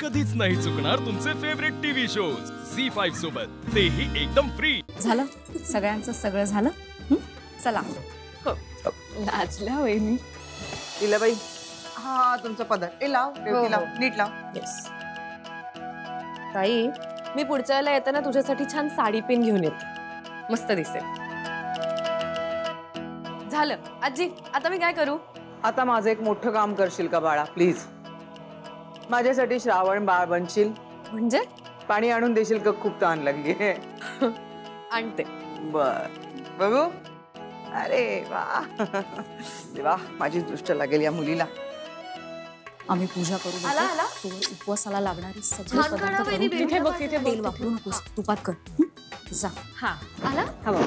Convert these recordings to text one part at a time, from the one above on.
कधीच नाही चुकणार तुमचे फेवरेट टीव्ही शोज झी5 सोबत, तेही एकदम फ्री। झालं सगळ्यांचं सगळं झालं? चला नाचल्या वहिनी। इलाबाई, हा तुमचा पदर ए लाव, रेवतीला नीट लाव। येस ताई, मी पुढच्या वेळेला येताना तुझ्यासाठी छान साडी पिन घेऊन येते, मस्त दिसेल। झालं आजी, आता मी काय करू? आता माझं एक मोठं काम करशील का बाळा प्लीज? माझ्यासाठी श्रावण बाळ बनशील? म्हणजे पाणी आणून देशील का? खूप तहान लागली आहे। आणते। बर बघू। अरे वा देवा, माझी दृष्ट लागेल या मुलीला। आम्ही पूजा करू। आला आला उपवासाला लागणारी सगळी छान पदार्थ करा करून वहिनी, तिथे बघ, तिथे तेल वापरू नकोस, तुपात कर। जा हा आला हवा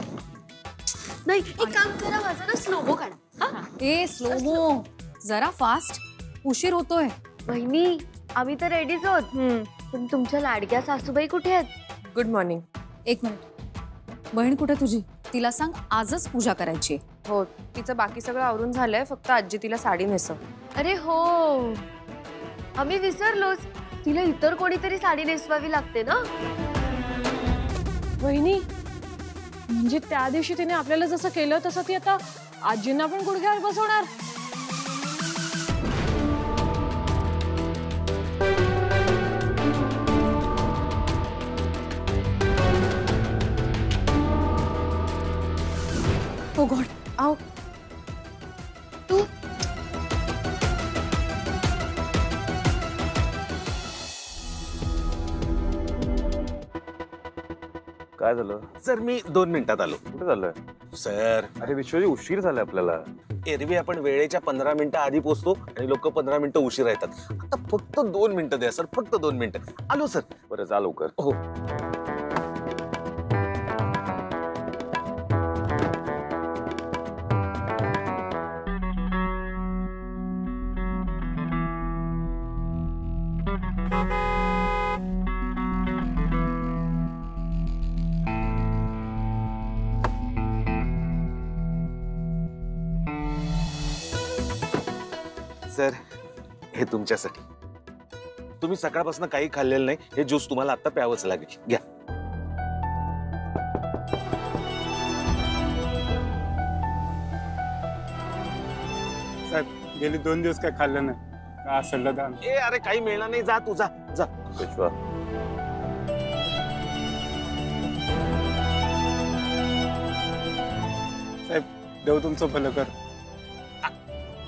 नाही, एक काम करा, माझा ना स्लोमो काढा। ए स्लोमो जरा फास्ट, उशीर होतोय। वहिनी, आम्ही तर रेडीच आहोत, पण तुमच्या लाडक्या सासूबाई कुठे आहेत? Good morning. एक मिनिट, बहीण कुठे तुझी? तिला सांग आजच पूजा करायची। हो, तिचं बाकी सगळं आवरून झालंय, फक्त आजी तिला साडी नेसव। अरे हो, आम्ही विसरलोच, तिला इतर कोणीतरी साडी नेसवावी लागते ना। वहिनी, म्हणजे त्या दिवशी तिने आपल्याला जसं केलं तसं ती आता आजींना पण गुडघ्यावर बसवणार। ओ गॉड, आओ तू काय झालं सर? मी 2 मिनिटात आलो। कुठे झालं सर, अरे विश्वजी, उशीर झाला आपल्याला। एरवी आपण वेळेच्या 15 मिनिटं आधी पोहोचतो आणि लोक 15 मिनिटं उशीर येतात। आता फक्त 2 मिनिटं द्या सर, फक्त 2 मिनिटं। आलो सर। बरं जा लवकर। हो सर, हे तुमच्यासाठी। तुम्ही सकाळपासून काही खाल्लेलं नाही, हे ज्यूस तुम्हाला आता प्यावंच लागेल, घ्या। साहेब, गेली 2 दिवस काय खाल्लं नाही, का सल्ला दान? ए अरे, काही मिळणार नाही, जा तू, जा जा। विश्वा, साहेब देव तुमचं भलं कर।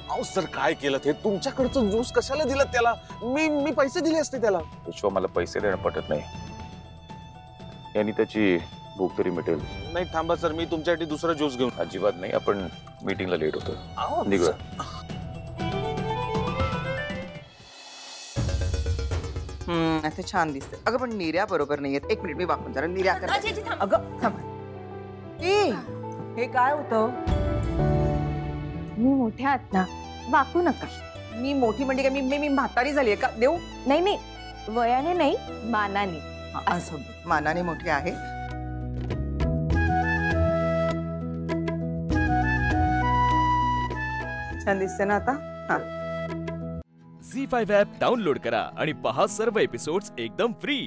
अहो सर, काय केलं ते? तुमच्याकडचं ज्यूस कशाला दिलं त्याला? मी पैसे दिले असते त्याला। विश्वा, मला पैसे देणं पटत नाही, यांनी त्याची भूक तरी मिटेल। नाही थांबा सर, मी तुमच्यासाठी दुसरा ज्यूस घेऊन। अजिबात नाही, आपण मीटिंगला लेट होतो, अहो, निघूया। ते छान दिसते। अगं पण निर्या बरोबर नाहीयेत। एक मिनिट, मी वाकून जरा निर्या कर। अगं थांब, ए हे काय होतं? मी मोठ्या आहात ना, वाकू नका। मी मोठी म्हणजे काय? मी म्हातारी झाली का? देऊ? नाही नाही, वयाने नाही, मानाने। असं मानाने मोठी आहे। छान दिसते ना आता? हा, झी5 ॲप डाउनलोड करा आणि पहा सर्व एपिसोड्स एकदम फ्री।